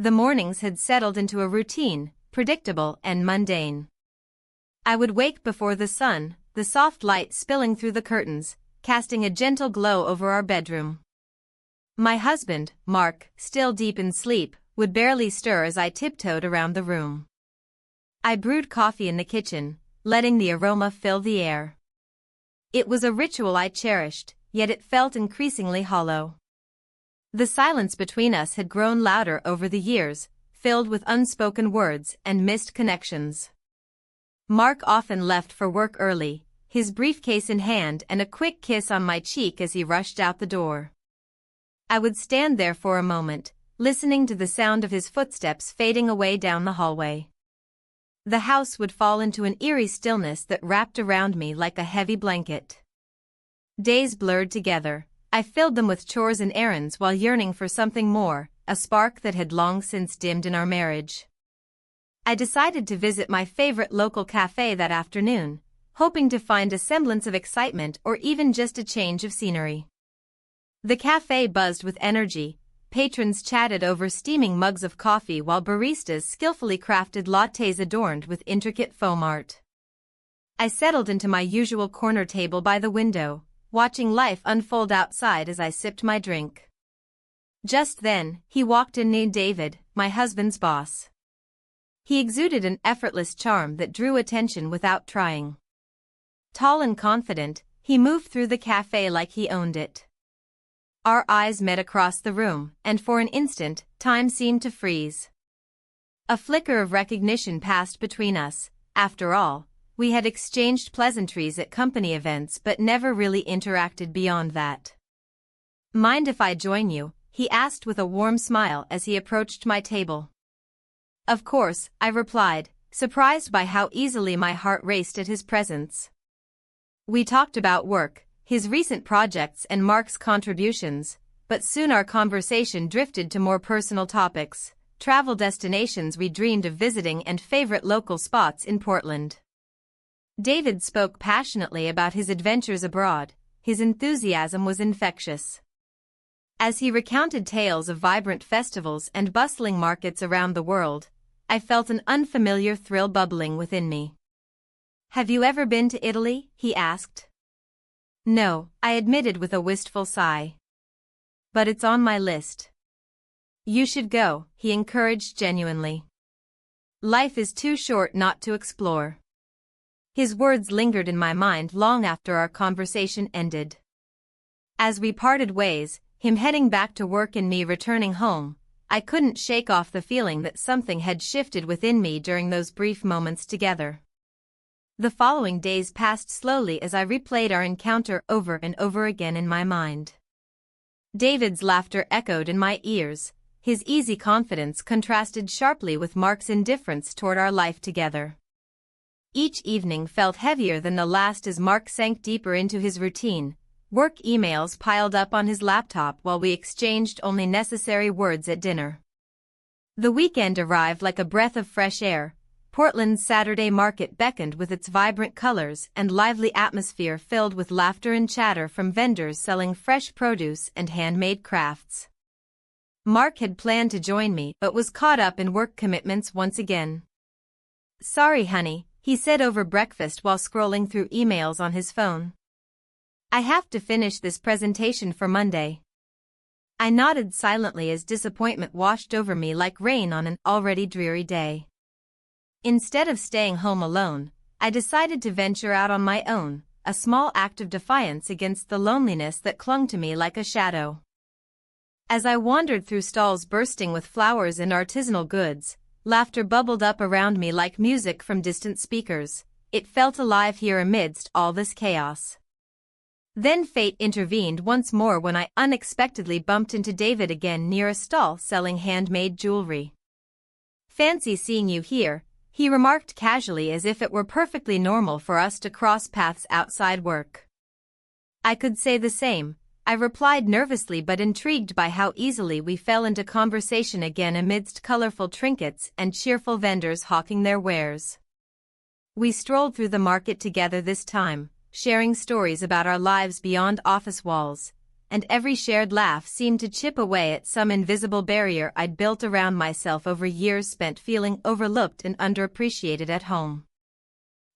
The mornings had settled into a routine, predictable and mundane. I would wake before the sun, the soft light spilling through the curtains, casting a gentle glow over our bedroom. My husband, Mark, still deep in sleep, would barely stir as I tiptoed around the room. I brewed coffee in the kitchen, letting the aroma fill the air. It was a ritual I cherished, yet it felt increasingly hollow. The silence between us had grown louder over the years, filled with unspoken words and missed connections. Mark often left for work early, his briefcase in hand and a quick kiss on my cheek as he rushed out the door. I would stand there for a moment, listening to the sound of his footsteps fading away down the hallway. The house would fall into an eerie stillness that wrapped around me like a heavy blanket. Days blurred together. I filled them with chores and errands while yearning for something more, a spark that had long since dimmed in our marriage. I decided to visit my favorite local cafe that afternoon, hoping to find a semblance of excitement or even just a change of scenery. The cafe buzzed with energy, patrons chatted over steaming mugs of coffee while baristas skillfully crafted lattes adorned with intricate foam art. I settled into my usual corner table by the window, watching life unfold outside as I sipped my drink. Just then, he walked in named David, my husband's boss. He exuded an effortless charm that drew attention without trying. Tall and confident, he moved through the cafe like he owned it. Our eyes met across the room, and for an instant, time seemed to freeze. A flicker of recognition passed between us. After all, we had exchanged pleasantries at company events but never really interacted beyond that. "Mind if I join you?" he asked with a warm smile as he approached my table. "Of course," I replied, surprised by how easily my heart raced at his presence. We talked about work, his recent projects and Mark's contributions, but soon our conversation drifted to more personal topics, travel destinations we dreamed of visiting and favorite local spots in Portland. David spoke passionately about his adventures abroad. His enthusiasm was infectious. As he recounted tales of vibrant festivals and bustling markets around the world, I felt an unfamiliar thrill bubbling within me. "Have you ever been to Italy?" he asked. "No," I admitted with a wistful sigh. "But it's on my list." "You should go," he encouraged genuinely. "Life is too short not to explore." His words lingered in my mind long after our conversation ended. As we parted ways, him heading back to work and me returning home, I couldn't shake off the feeling that something had shifted within me during those brief moments together. The following days passed slowly as I replayed our encounter over and over again in my mind. David's laughter echoed in my ears, his easy confidence contrasted sharply with Mark's indifference toward our life together. Each evening felt heavier than the last as Mark sank deeper into his routine. Work emails piled up on his laptop while we exchanged only necessary words at dinner. The weekend arrived like a breath of fresh air. Portland's Saturday market beckoned with its vibrant colors and lively atmosphere filled with laughter and chatter from vendors selling fresh produce and handmade crafts. Mark had planned to join me but was caught up in work commitments once again. "Sorry, honey," he said over breakfast while scrolling through emails on his phone. "I have to finish this presentation for Monday." I nodded silently as disappointment washed over me like rain on an already dreary day. Instead of staying home alone, I decided to venture out on my own, a small act of defiance against the loneliness that clung to me like a shadow. As I wandered through stalls bursting with flowers and artisanal goods, laughter bubbled up around me like music from distant speakers. It felt alive here amidst all this chaos. Then fate intervened once more when I unexpectedly bumped into David again near a stall selling handmade jewelry. "Fancy seeing you here," he remarked casually as if it were perfectly normal for us to cross paths outside work. "I could say the same," I replied nervously but intrigued by how easily we fell into conversation again amidst colorful trinkets and cheerful vendors hawking their wares. We strolled through the market together this time, sharing stories about our lives beyond office walls, and every shared laugh seemed to chip away at some invisible barrier I'd built around myself over years spent feeling overlooked and underappreciated at home.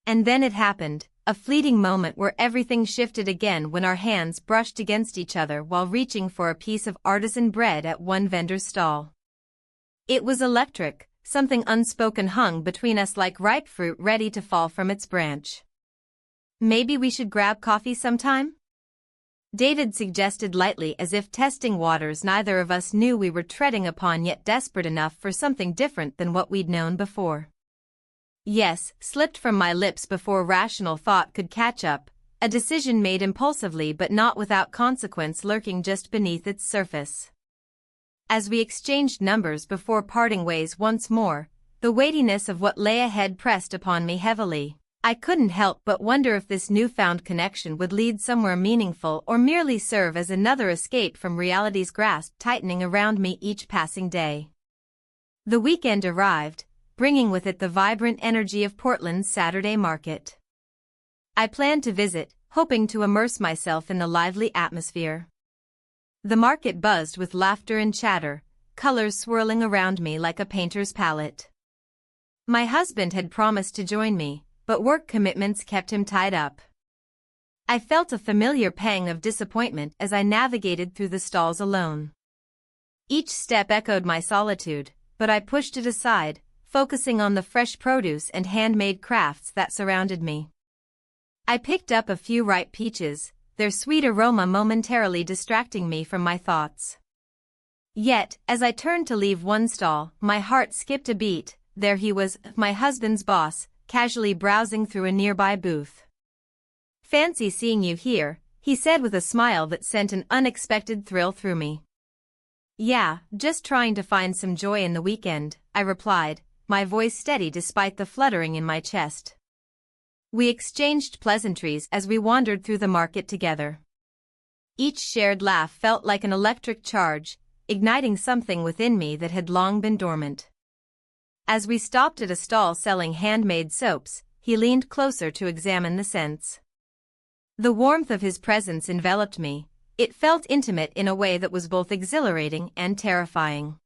And then it happened, a fleeting moment where everything shifted again when our hands brushed against each other while reaching for a piece of artisan bread at one vendor's stall. It was electric, something unspoken hung between us like ripe fruit ready to fall from its branch. "Maybe we should grab coffee sometime?" David suggested lightly, as if testing waters neither of us knew we were treading upon, yet desperate enough for something different than what we'd known before. "Yes," slipped from my lips before rational thought could catch up, a decision made impulsively but not without consequence lurking just beneath its surface. As we exchanged numbers before parting ways once more, the weightiness of what lay ahead pressed upon me heavily. I couldn't help but wonder if this newfound connection would lead somewhere meaningful or merely serve as another escape from reality's grasp tightening around me each passing day. The weekend arrived, bringing with it the vibrant energy of Portland's Saturday market. I planned to visit, hoping to immerse myself in the lively atmosphere. The market buzzed with laughter and chatter, colors swirling around me like a painter's palette. My husband had promised to join me, but work commitments kept him tied up. I felt a familiar pang of disappointment as I navigated through the stalls alone. Each step echoed my solitude, but I pushed it aside, focusing on the fresh produce and handmade crafts that surrounded me. I picked up a few ripe peaches, their sweet aroma momentarily distracting me from my thoughts. Yet, as I turned to leave one stall, my heart skipped a beat. There he was, my husband's boss, casually browsing through a nearby booth. "Fancy seeing you here," he said with a smile that sent an unexpected thrill through me. "Yeah, just trying to find some joy in the weekend," I replied, my voice steady despite the fluttering in my chest. We exchanged pleasantries as we wandered through the market together. Each shared laugh felt like an electric charge, igniting something within me that had long been dormant. As we stopped at a stall selling handmade soaps, he leaned closer to examine the scents. The warmth of his presence enveloped me. It felt intimate in a way that was both exhilarating and terrifying.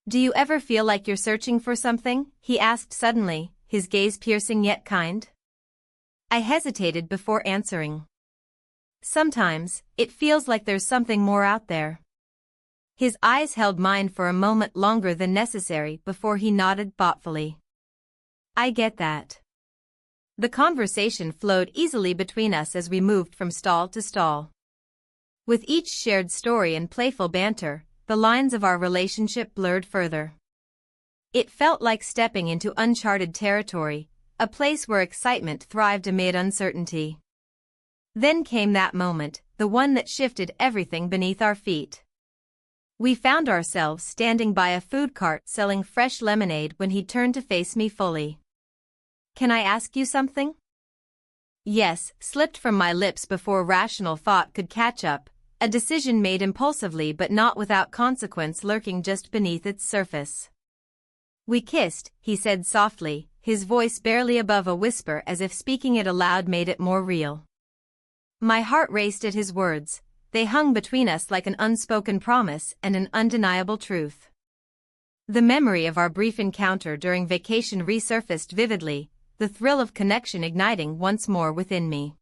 "Do you ever feel like you're searching for something?" he asked suddenly, his gaze piercing yet kind. I hesitated before answering. "Sometimes, it feels like there's something more out there." His eyes held mine for a moment longer than necessary before he nodded thoughtfully. "I get that." The conversation flowed easily between us as we moved from stall to stall. With each shared story and playful banter, the lines of our relationship blurred further. It felt like stepping into uncharted territory, a place where excitement thrived amid uncertainty. Then came that moment, the one that shifted everything beneath our feet. We found ourselves standing by a food cart selling fresh lemonade when he turned to face me fully. "Can I ask you something?" "Yes," slipped from my lips before rational thought could catch up, a decision made impulsively but not without consequence lurking just beneath its surface. "We kissed," he said softly, his voice barely above a whisper as if speaking it aloud made it more real. My heart raced at his words. They hung between us like an unspoken promise and an undeniable truth. The memory of our brief encounter during vacation resurfaced vividly, the thrill of connection igniting once more within me.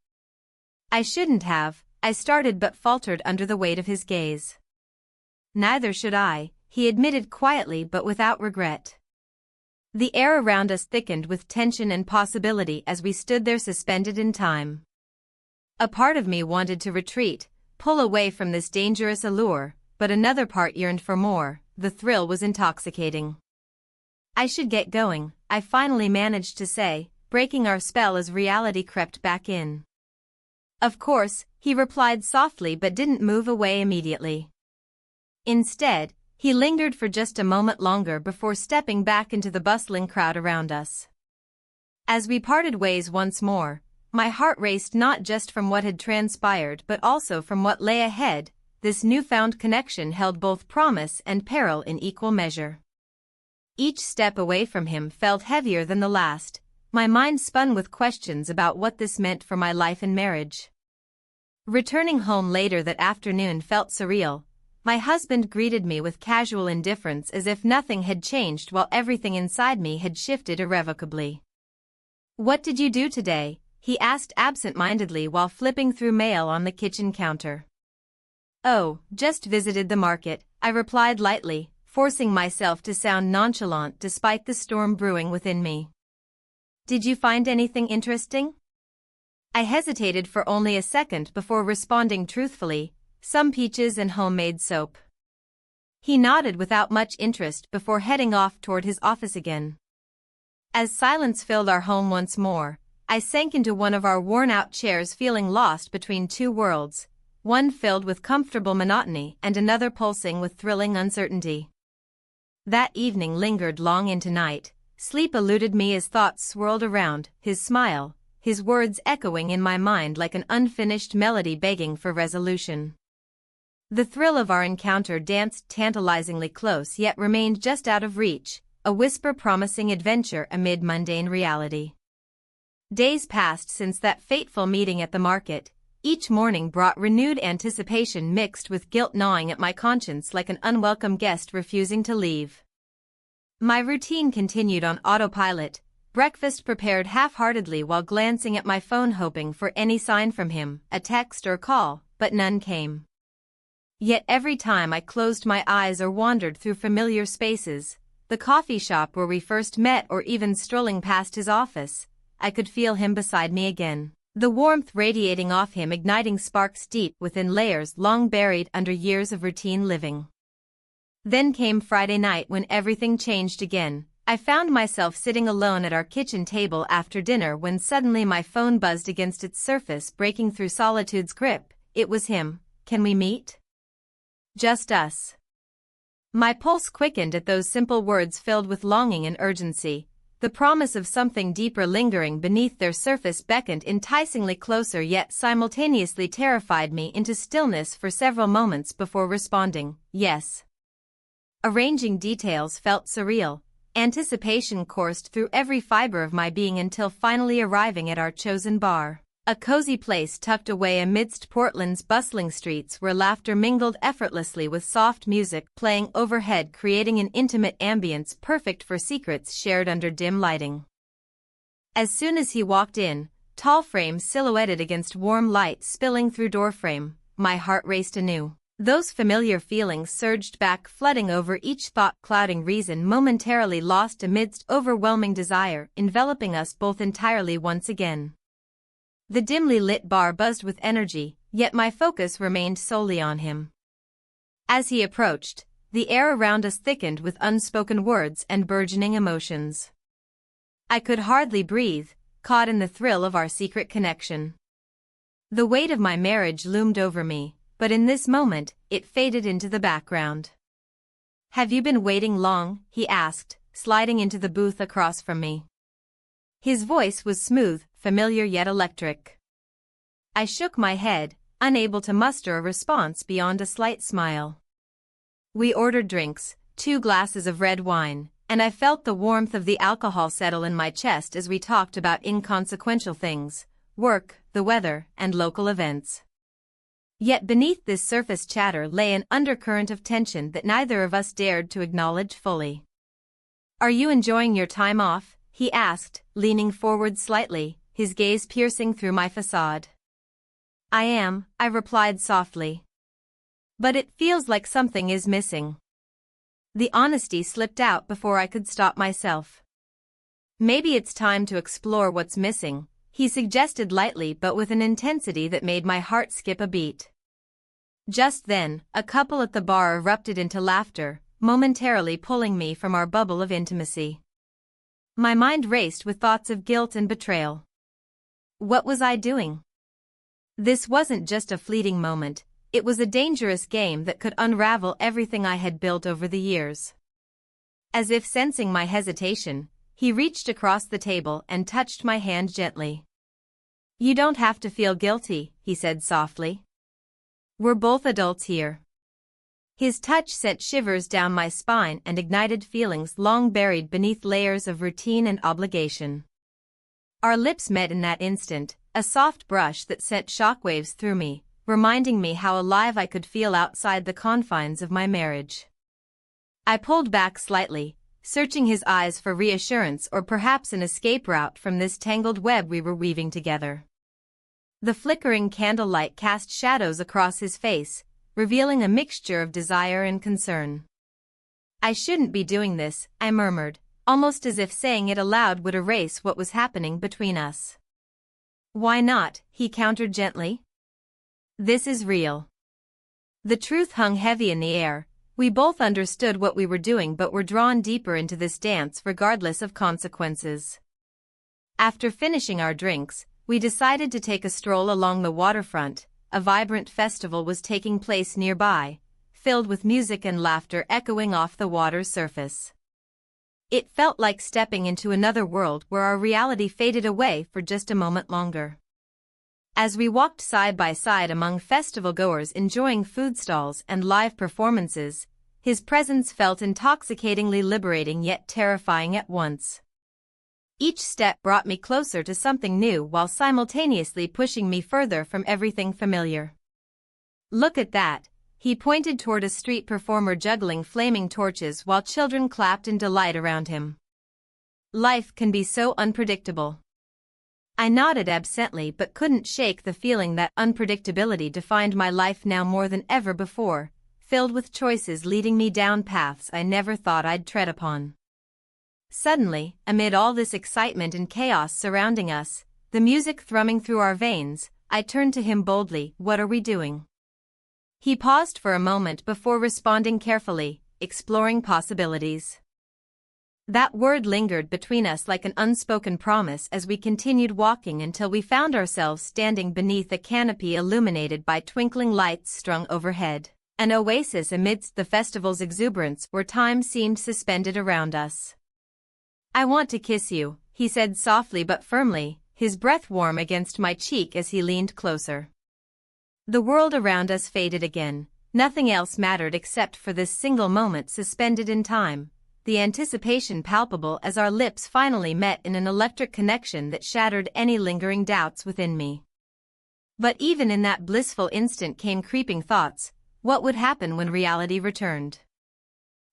"I shouldn't have," I started but faltered under the weight of his gaze. "Neither should I," he admitted quietly but without regret. The air around us thickened with tension and possibility as we stood there suspended in time. A part of me wanted to retreat, pull away from this dangerous allure, but another part yearned for more. The thrill was intoxicating. "I should get going," I finally managed to say, breaking our spell as reality crept back in. "Of course," he replied softly but didn't move away immediately. Instead, he lingered for just a moment longer before stepping back into the bustling crowd around us. As we parted ways once more, my heart raced not just from what had transpired but also from what lay ahead. This newfound connection held both promise and peril in equal measure. Each step away from him felt heavier than the last, my mind spun with questions about what this meant for my life and marriage. Returning home later that afternoon felt surreal. My husband greeted me with casual indifference as if nothing had changed while everything inside me had shifted irrevocably. "What did you do today?" he asked absent-mindedly while flipping through mail on the kitchen counter. "Oh, just visited the market," I replied lightly, forcing myself to sound nonchalant despite the storm brewing within me. "Did you find anything interesting?" I hesitated for only a second before responding truthfully, "Some peaches and homemade soap." He nodded without much interest before heading off toward his office again. As silence filled our home once more, I sank into one of our worn-out chairs feeling lost between two worlds, one filled with comfortable monotony and another pulsing with thrilling uncertainty. That evening lingered long into night. Sleep eluded me as thoughts swirled around, his smile, his words echoing in my mind like an unfinished melody begging for resolution. The thrill of our encounter danced tantalizingly close yet remained just out of reach, a whisper promising adventure amid mundane reality. Days passed since that fateful meeting at the market. Each morning brought renewed anticipation mixed with guilt gnawing at my conscience like an unwelcome guest refusing to leave. My routine continued on autopilot, breakfast prepared half-heartedly while glancing at my phone hoping for any sign from him, a text or call, but none came. Yet every time I closed my eyes or wandered through familiar spaces, the coffee shop where we first met or even strolling past his office, I could feel him beside me again, the warmth radiating off him igniting sparks deep within layers long buried under years of routine living. Then came Friday night when everything changed again. I found myself sitting alone at our kitchen table after dinner when suddenly my phone buzzed against its surface, breaking through solitude's grip. It was him. "Can we meet?" "Just us." My pulse quickened at those simple words filled with longing and urgency. The promise of something deeper lingering beneath their surface beckoned enticingly closer yet simultaneously terrified me into stillness for several moments before responding, "Yes." Arranging details felt surreal. Anticipation coursed through every fiber of my being until finally arriving at our chosen bar. A cozy place tucked away amidst Portland's bustling streets where laughter mingled effortlessly with soft music playing overhead, creating an intimate ambience perfect for secrets shared under dim lighting. As soon as he walked in, tall frame silhouetted against warm light spilling through doorframe, my heart raced anew. Those familiar feelings surged back, flooding over each thought, clouding reason momentarily lost amidst overwhelming desire, enveloping us both entirely once again. The dimly lit bar buzzed with energy, yet my focus remained solely on him. As he approached, the air around us thickened with unspoken words and burgeoning emotions. I could hardly breathe, caught in the thrill of our secret connection. The weight of my marriage loomed over me, but in this moment, it faded into the background. "Have you been waiting long?" he asked, sliding into the booth across from me. His voice was smooth, familiar yet electric. I shook my head, unable to muster a response beyond a slight smile. We ordered drinks, 2 glasses of red wine, and I felt the warmth of the alcohol settle in my chest as we talked about inconsequential things, work, the weather, and local events. Yet beneath this surface chatter lay an undercurrent of tension that neither of us dared to acknowledge fully. "Are you enjoying your time off?" he asked, leaning forward slightly, his gaze piercing through my facade. "I am," I replied softly. "But it feels like something is missing." The honesty slipped out before I could stop myself. "Maybe it's time to explore what's missing," he suggested lightly but with an intensity that made my heart skip a beat. Just then, a couple at the bar erupted into laughter, momentarily pulling me from our bubble of intimacy. My mind raced with thoughts of guilt and betrayal. What was I doing? This wasn't just a fleeting moment, it was a dangerous game that could unravel everything I had built over the years. As if sensing my hesitation, he reached across the table and touched my hand gently. "You don't have to feel guilty," he said softly. "We're both adults here." His touch sent shivers down my spine and ignited feelings long buried beneath layers of routine and obligation. Our lips met in that instant, a soft brush that sent shockwaves through me, reminding me how alive I could feel outside the confines of my marriage. I pulled back slightly, searching his eyes for reassurance or perhaps an escape route from this tangled web we were weaving together. The flickering candlelight cast shadows across his face, revealing a mixture of desire and concern. "I shouldn't be doing this," I murmured, almost as if saying it aloud would erase what was happening between us. "Why not?" he countered gently. "This is real." The truth hung heavy in the air. We both understood what we were doing but were drawn deeper into this dance regardless of consequences. After finishing our drinks, we decided to take a stroll along the waterfront. A vibrant festival was taking place nearby, filled with music and laughter echoing off the water's surface. It felt like stepping into another world where our reality faded away for just a moment longer. As we walked side by side among festival-goers enjoying food stalls and live performances, his presence felt intoxicatingly liberating yet terrifying at once. Each step brought me closer to something new while simultaneously pushing me further from everything familiar. "Look at that," he pointed toward a street performer juggling flaming torches while children clapped in delight around him. "Life can be so unpredictable." I nodded absently but couldn't shake the feeling that unpredictability defined my life now more than ever before, filled with choices leading me down paths I never thought I'd tread upon. Suddenly, amid all this excitement and chaos surrounding us, the music thrumming through our veins, I turned to him boldly. "What are we doing?" He paused for a moment before responding carefully, "Exploring possibilities." That word lingered between us like an unspoken promise as we continued walking until we found ourselves standing beneath a canopy illuminated by twinkling lights strung overhead, an oasis amidst the festival's exuberance where time seemed suspended around us. "I want to kiss you," he said softly but firmly, his breath warm against my cheek as he leaned closer. The world around us faded again. Nothing else mattered except for this single moment suspended in time, the anticipation palpable as our lips finally met in an electric connection that shattered any lingering doubts within me. But even in that blissful instant came creeping thoughts. What would happen when reality returned?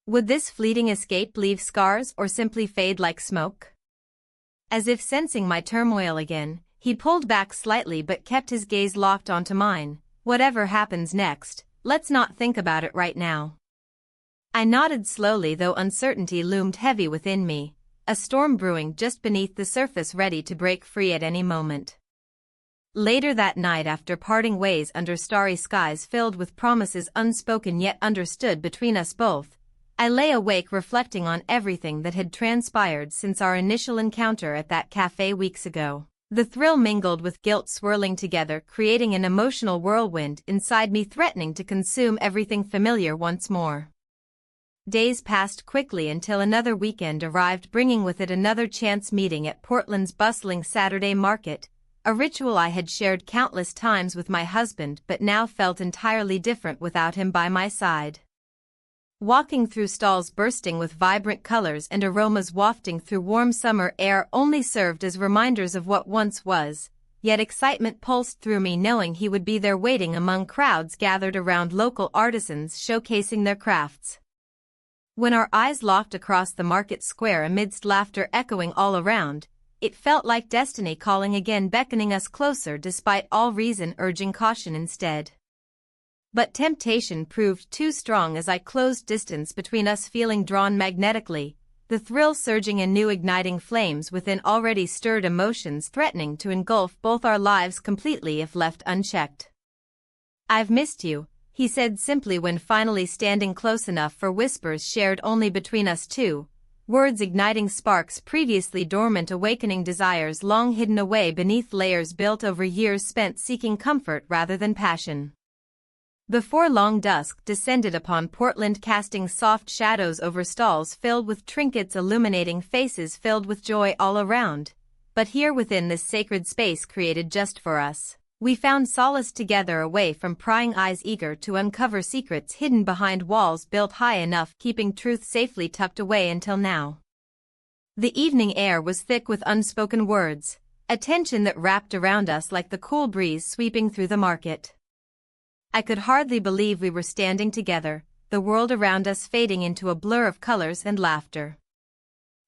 Would this fleeting escape leave scars or simply fade like smoke? As if sensing my turmoil again, he pulled back slightly but kept his gaze locked onto mine. "Whatever happens next, let's not think about it right now." I nodded slowly though uncertainty loomed heavy within me, a storm brewing just beneath the surface ready to break free at any moment. Later that night, after parting ways under starry skies filled with promises unspoken yet understood between us both, I lay awake reflecting on everything that had transpired since our initial encounter at that cafe weeks ago. The thrill mingled with guilt swirling together, creating an emotional whirlwind inside me threatening to consume everything familiar once more. Days passed quickly until another weekend arrived, bringing with it another chance meeting at Portland's bustling Saturday market, a ritual I had shared countless times with my husband but now felt entirely different without him by my side. Walking through stalls bursting with vibrant colors and aromas wafting through warm summer air only served as reminders of what once was, yet excitement pulsed through me knowing he would be there waiting among crowds gathered around local artisans showcasing their crafts. When our eyes locked across the market square amidst laughter echoing all around, it felt like destiny calling again, beckoning us closer despite all reason urging caution instead. But temptation proved too strong as I closed distance between us, feeling drawn magnetically, the thrill surging anew, igniting flames within already stirred emotions threatening to engulf both our lives completely if left unchecked. "I've missed you," he said simply when finally standing close enough for whispers shared only between us two, words igniting sparks previously dormant, awakening desires long hidden away beneath layers built over years spent seeking comfort rather than passion. Before long, dusk descended upon Portland, casting soft shadows over stalls filled with trinkets, illuminating faces filled with joy all around. But here within this sacred space created just for us, we found solace together, away from prying eyes eager to uncover secrets hidden behind walls built high enough, keeping truth safely tucked away until now. The evening air was thick with unspoken words, a tension that wrapped around us like the cool breeze sweeping through the market. I could hardly believe we were standing together, the world around us fading into a blur of colors and laughter.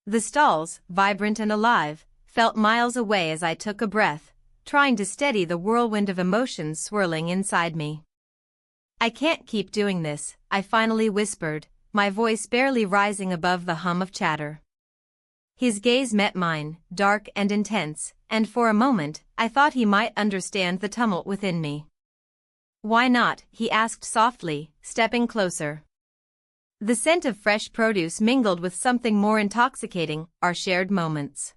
The stalls, vibrant and alive, felt miles away as I took a breath, trying to steady the whirlwind of emotions swirling inside me. "I can't keep doing this," I finally whispered, my voice barely rising above the hum of chatter. His gaze met mine, dark and intense, and for a moment, I thought he might understand the tumult within me. "Why not?" he asked softly, stepping closer. The scent of fresh produce mingled with something more intoxicating, our shared moments.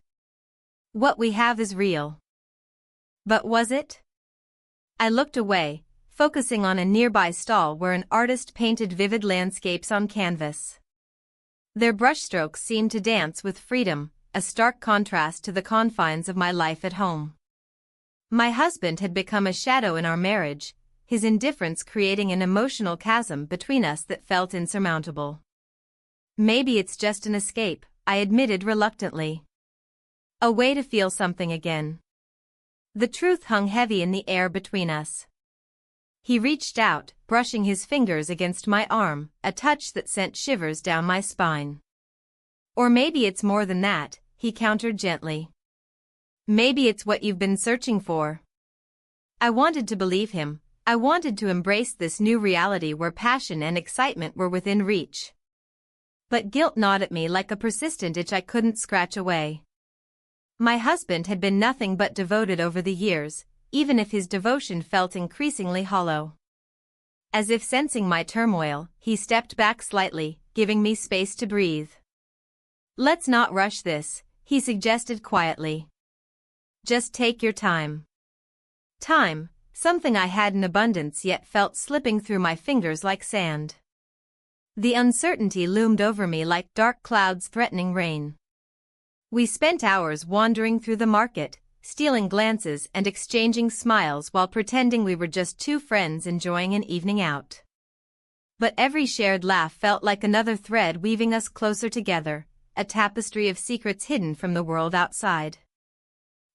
"What we have is real." But was it? I looked away, focusing on a nearby stall where an artist painted vivid landscapes on canvas. Their brushstrokes seemed to dance with freedom, a stark contrast to the confines of my life at home. My husband had become a shadow in our marriage, his indifference creating an emotional chasm between us that felt insurmountable. "Maybe it's just an escape," I admitted reluctantly. "A way to feel something again." The truth hung heavy in the air between us. He reached out, brushing his fingers against my arm, a touch that sent shivers down my spine. "Or maybe it's more than that," he countered gently. "Maybe it's what you've been searching for." I wanted to believe him. I wanted to embrace this new reality where passion and excitement were within reach. But guilt gnawed at me like a persistent itch I couldn't scratch away. My husband had been nothing but devoted over the years, even if his devotion felt increasingly hollow. As if sensing my turmoil, he stepped back slightly, giving me space to breathe. "Let's not rush this," he suggested quietly. "Just take your time." Time, something I had in abundance yet felt slipping through my fingers like sand. The uncertainty loomed over me like dark clouds threatening rain. We spent hours wandering through the market, stealing glances and exchanging smiles while pretending we were just two friends enjoying an evening out. But every shared laugh felt like another thread weaving us closer together, a tapestry of secrets hidden from the world outside.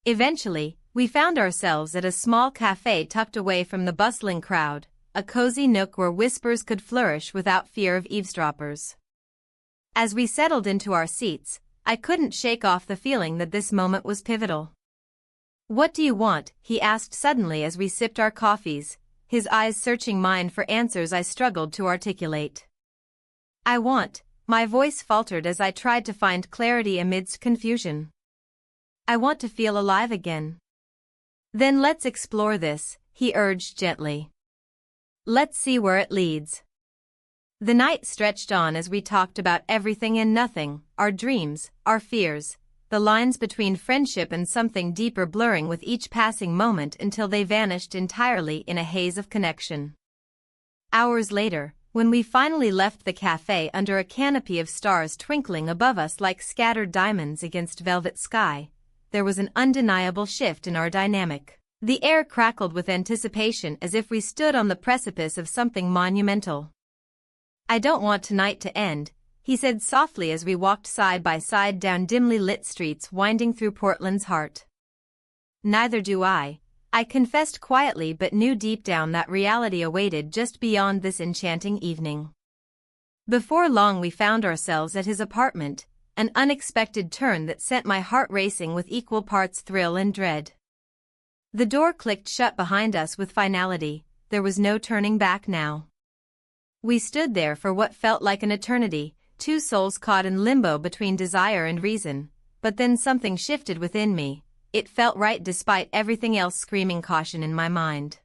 Eventually, we found ourselves at a small cafe tucked away from the bustling crowd, a cozy nook where whispers could flourish without fear of eavesdroppers. As we settled into our seats, I couldn't shake off the feeling that this moment was pivotal. "What do you want?" he asked suddenly as we sipped our coffees, his eyes searching mine for answers I struggled to articulate. My voice faltered as I tried to find clarity amidst confusion. "I want to feel alive again." "Then let's explore this," he urged gently. "Let's see where it leads." The night stretched on as we talked about everything and nothing, our dreams, our fears, the lines between friendship and something deeper blurring with each passing moment until they vanished entirely in a haze of connection. Hours later, when we finally left the cafe under a canopy of stars twinkling above us like scattered diamonds against velvet sky, there was an undeniable shift in our dynamic. The air crackled with anticipation as if we stood on the precipice of something monumental. "I don't want tonight to end," he said softly as we walked side by side down dimly lit streets winding through Portland's heart. "Neither do I confessed quietly but knew deep down that reality awaited just beyond this enchanting evening. Before long we found ourselves at his apartment, an unexpected turn that sent my heart racing with equal parts thrill and dread. The door clicked shut behind us with finality, there was no turning back now. We stood there for what felt like an eternity, two souls caught in limbo between desire and reason, but then something shifted within me. It felt right despite everything else screaming caution in my mind.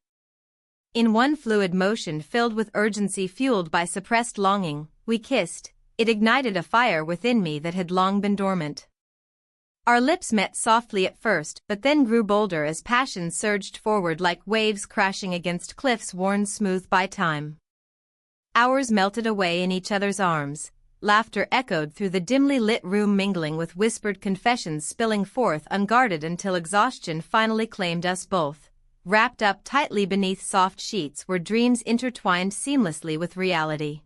In one fluid motion filled with urgency fueled by suppressed longing, we kissed. It ignited a fire within me that had long been dormant. Our lips met softly at first but then grew bolder as passion surged forward like waves crashing against cliffs worn smooth by time. Hours melted away in each other's arms, laughter echoed through the dimly lit room mingling with whispered confessions spilling forth unguarded until exhaustion finally claimed us both, wrapped up tightly beneath soft sheets where dreams intertwined seamlessly with reality.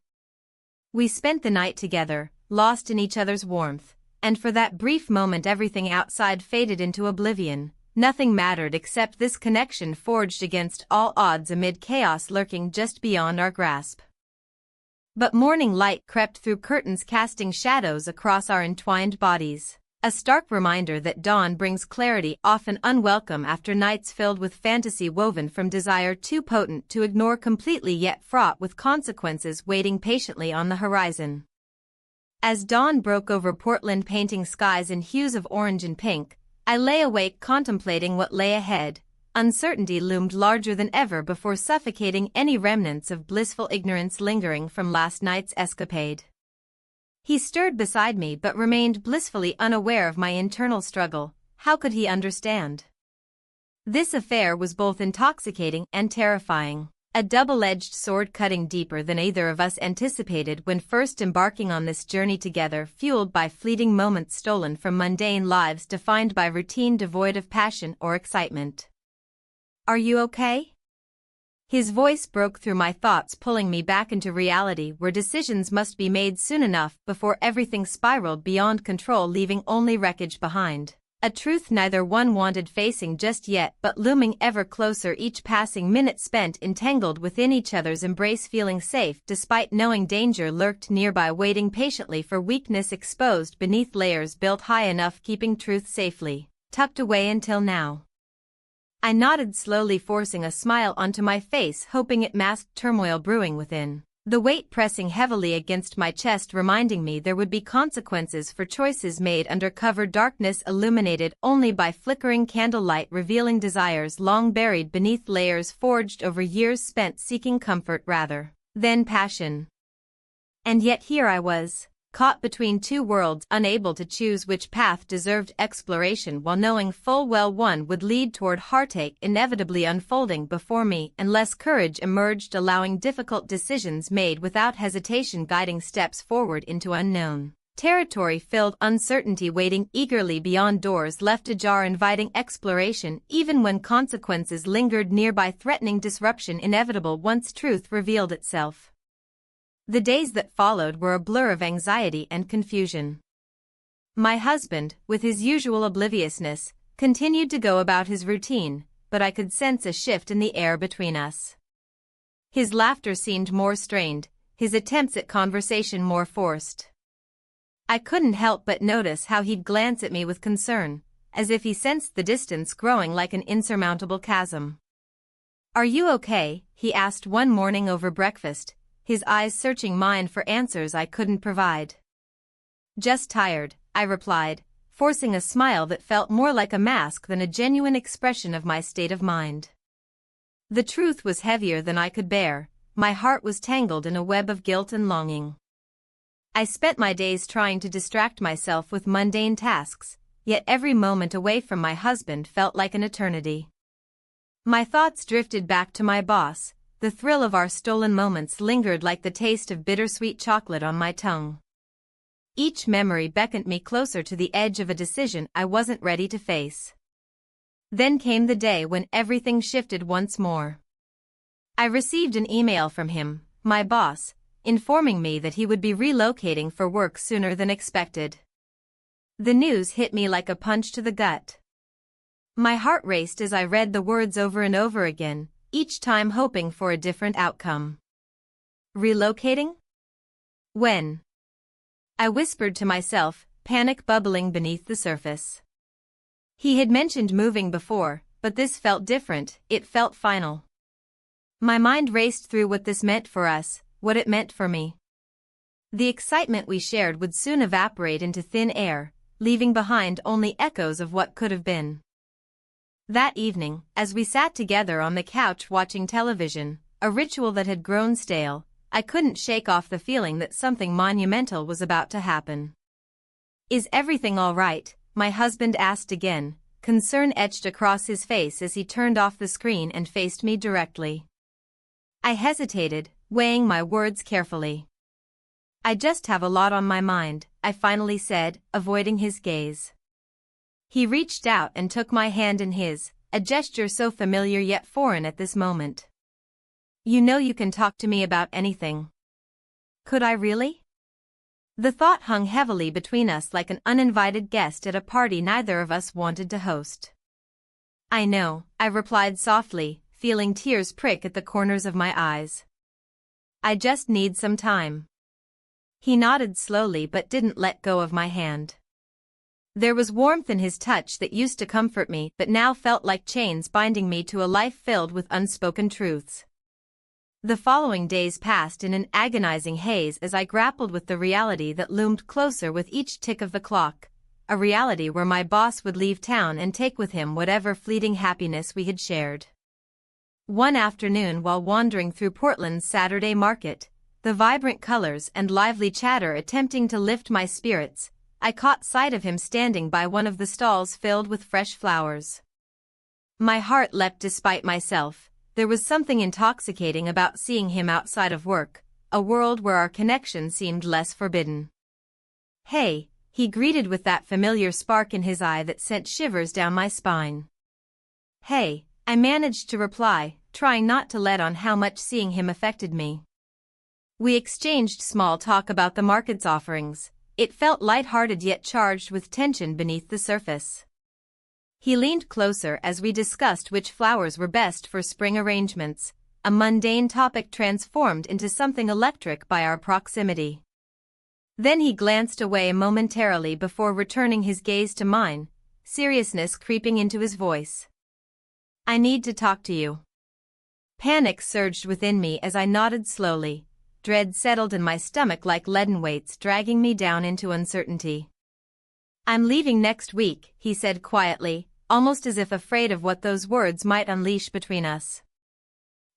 We spent the night together, lost in each other's warmth, and for that brief moment everything outside faded into oblivion, nothing mattered except this connection forged against all odds amid chaos lurking just beyond our grasp. But morning light crept through curtains, casting shadows across our entwined bodies. A stark reminder that dawn brings clarity, often unwelcome after nights filled with fantasy woven from desire too potent to ignore completely, yet fraught with consequences waiting patiently on the horizon. As dawn broke over Portland, painting skies in hues of orange and pink, I lay awake contemplating what lay ahead. Uncertainty loomed larger than ever before, suffocating any remnants of blissful ignorance lingering from last night's escapade. He stirred beside me but remained blissfully unaware of my internal struggle. How could he understand? This affair was both intoxicating and terrifying, a double-edged sword cutting deeper than either of us anticipated when first embarking on this journey together, fueled by fleeting moments stolen from mundane lives defined by routine devoid of passion or excitement. "Are you okay?" His voice broke through my thoughts, pulling me back into reality where decisions must be made soon enough before everything spiraled beyond control, leaving only wreckage behind. A truth neither one wanted facing just yet, but looming ever closer, each passing minute spent entangled within each other's embrace, feeling safe despite knowing danger lurked nearby, waiting patiently for weakness exposed beneath layers built high enough, keeping truth safely tucked away until now. I nodded slowly, forcing a smile onto my face, hoping it masked turmoil brewing within, the weight pressing heavily against my chest, reminding me there would be consequences for choices made under cover, darkness illuminated only by flickering candlelight, revealing desires long buried beneath layers forged over years spent seeking comfort rather than passion. And yet here I was, caught between two worlds, unable to choose which path deserved exploration, while knowing full well one would lead toward heartache, inevitably unfolding before me unless courage emerged, allowing difficult decisions made without hesitation, guiding steps forward into unknown territory, filled uncertainty waiting eagerly beyond doors left ajar, inviting exploration even when consequences lingered nearby, threatening disruption inevitable once truth revealed itself. The days that followed were a blur of anxiety and confusion. My husband, with his usual obliviousness, continued to go about his routine, but I could sense a shift in the air between us. His laughter seemed more strained, his attempts at conversation more forced. I couldn't help but notice how he'd glance at me with concern, as if he sensed the distance growing like an insurmountable chasm. "Are you okay?" he asked one morning over breakfast, his eyes searching mine for answers I couldn't provide. "Just tired," I replied, forcing a smile that felt more like a mask than a genuine expression of my state of mind. The truth was heavier than I could bear, my heart was tangled in a web of guilt and longing. I spent my days trying to distract myself with mundane tasks, yet every moment away from my husband felt like an eternity. My thoughts drifted back to my boss. The thrill of our stolen moments lingered like the taste of bittersweet chocolate on my tongue. Each memory beckoned me closer to the edge of a decision I wasn't ready to face. Then came the day when everything shifted once more. I received an email from him, my boss, informing me that he would be relocating for work sooner than expected. The news hit me like a punch to the gut. My heart raced as I read the words over and over again, each time hoping for a different outcome. Relocating? When? I whispered to myself, panic bubbling beneath the surface. He had mentioned moving before, but this felt different, it felt final. My mind raced through what this meant for us, what it meant for me. The excitement we shared would soon evaporate into thin air, leaving behind only echoes of what could have been. That evening, as we sat together on the couch watching television, a ritual that had grown stale, I couldn't shake off the feeling that something monumental was about to happen. "Is everything all right?" my husband asked again, concern etched across his face as he turned off the screen and faced me directly. I hesitated, weighing my words carefully. "I just have a lot on my mind," I finally said, avoiding his gaze. He reached out and took my hand in his, a gesture so familiar yet foreign at this moment. "You know you can talk to me about anything." Could I really? The thought hung heavily between us like an uninvited guest at a party neither of us wanted to host. I know, I replied softly, feeling tears prick at the corners of my eyes. I just need some time. He nodded slowly but didn't let go of my hand. There was warmth in his touch that used to comfort me but now felt like chains binding me to a life filled with unspoken truths. The following days passed in an agonizing haze as I grappled with the reality that loomed closer with each tick of the clock, a reality where my boss would leave town and take with him whatever fleeting happiness we had shared. One afternoon while wandering through Portland's Saturday market, the vibrant colors and lively chatter attempting to lift my spirits, I caught sight of him standing by one of the stalls filled with fresh flowers. My heart leapt despite myself. There was something intoxicating about seeing him outside of work, a world where our connection seemed less forbidden. "Hey," he greeted with that familiar spark in his eye that sent shivers down my spine. "Hey," I managed to reply, trying not to let on how much seeing him affected me. We exchanged small talk about the market's offerings. It felt light-hearted yet charged with tension beneath the surface. He leaned closer as we discussed which flowers were best for spring arrangements, a mundane topic transformed into something electric by our proximity. Then he glanced away momentarily before returning his gaze to mine, seriousness creeping into his voice. "I need to talk to you." Panic surged within me as I nodded slowly. Dread settled in my stomach like leaden weights dragging me down into uncertainty. "I'm leaving next week," he said quietly, almost as if afraid of what those words might unleash between us.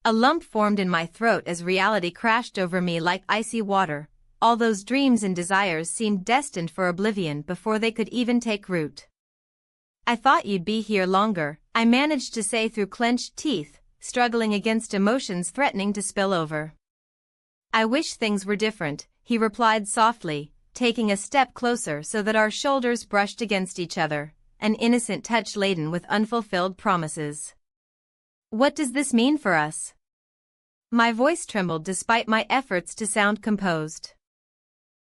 A lump formed in my throat as reality crashed over me like icy water. All those dreams and desires seemed destined for oblivion before they could even take root. "I thought you'd be here longer," I managed to say through clenched teeth, struggling against emotions threatening to spill over. "I wish things were different," he replied softly, taking a step closer so that our shoulders brushed against each other, an innocent touch laden with unfulfilled promises. "What does this mean for us?" My voice trembled despite my efforts to sound composed.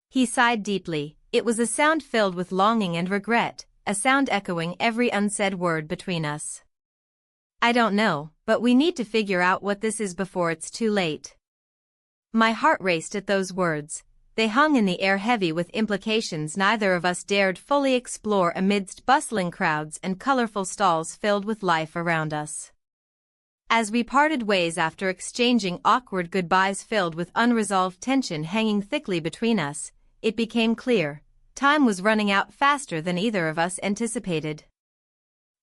He sighed deeply. It was a sound filled with longing and regret, a sound echoing every unsaid word between us. "I don't know, but we need to figure out what this is before it's too late." My heart raced at those words. They hung in the air heavy with implications neither of us dared fully explore amidst bustling crowds and colorful stalls filled with life around us. As we parted ways after exchanging awkward goodbyes filled with unresolved tension hanging thickly between us, it became clear, time was running out faster than either of us anticipated.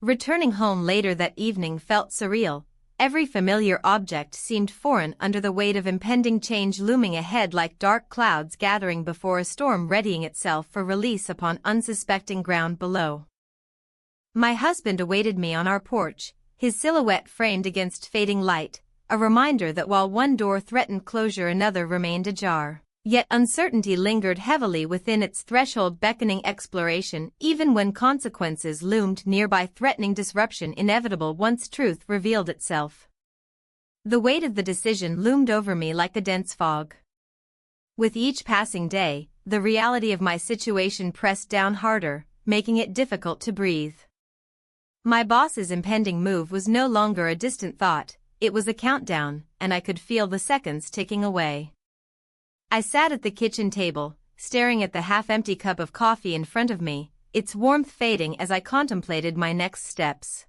Returning home later that evening felt surreal. Every familiar object seemed foreign under the weight of impending change looming ahead like dark clouds gathering before a storm readying itself for release upon unsuspecting ground below. My husband awaited me on our porch, his silhouette framed against fading light, a reminder that while one door threatened closure another remained ajar. Yet uncertainty lingered heavily within its threshold beckoning exploration even when consequences loomed nearby threatening disruption inevitable once truth revealed itself. The weight of the decision loomed over me like a dense fog. With each passing day, the reality of my situation pressed down harder, making it difficult to breathe. My boss's impending move was no longer a distant thought, it was a countdown, and I could feel the seconds ticking away. I sat at the kitchen table, staring at the half-empty cup of coffee in front of me, its warmth fading as I contemplated my next steps.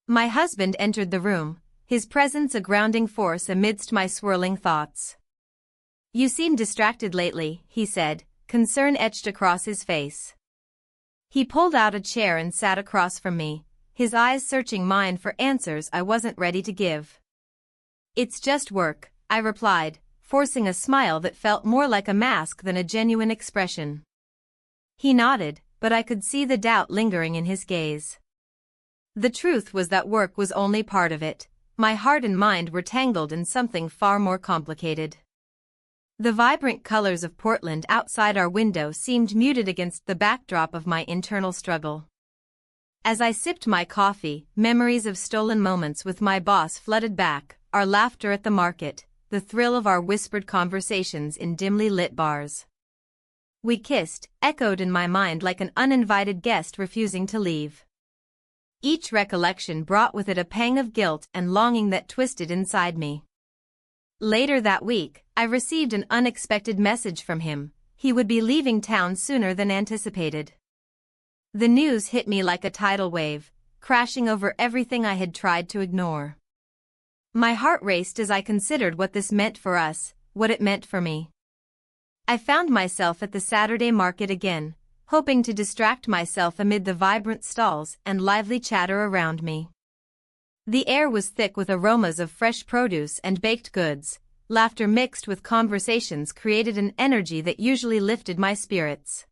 My husband entered the room, his presence a grounding force amidst my swirling thoughts. "You seem distracted lately," he said, concern etched across his face. He pulled out a chair and sat across from me, his eyes searching mine for answers I wasn't ready to give. "It's just work," I replied, forcing a smile that felt more like a mask than a genuine expression. He nodded, but I could see the doubt lingering in his gaze. The truth was that work was only part of it. My heart and mind were tangled in something far more complicated. The vibrant colors of Portland outside our window seemed muted against the backdrop of my internal struggle. As I sipped my coffee, memories of stolen moments with my boss flooded back, our laughter at the market, the thrill of our whispered conversations in dimly lit bars. "We kissed," echoed in my mind like an uninvited guest refusing to leave. Each recollection brought with it a pang of guilt and longing that twisted inside me. Later that week, I received an unexpected message from him. He would be leaving town sooner than anticipated. The news hit me like a tidal wave, crashing over everything I had tried to ignore. My heart raced as I considered what this meant for us, what it meant for me. I found myself at the Saturday market again, hoping to distract myself amid the vibrant stalls and lively chatter around me. The air was thick with aromas of fresh produce and baked goods. Laughter mixed with conversations created an energy that usually lifted my spirits.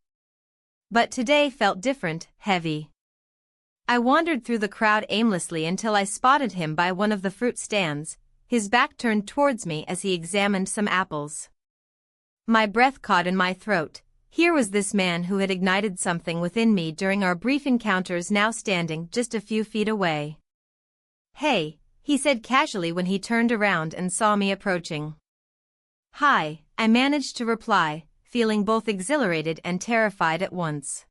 But today felt different, heavy. I wandered through the crowd aimlessly until I spotted him by one of the fruit stands, his back turned towards me as he examined some apples. My breath caught in my throat. Here was this man who had ignited something within me during our brief encounters, now standing just a few feet away. "Hey," he said casually when he turned around and saw me approaching. "Hi," I managed to reply, feeling both exhilarated and terrified at once.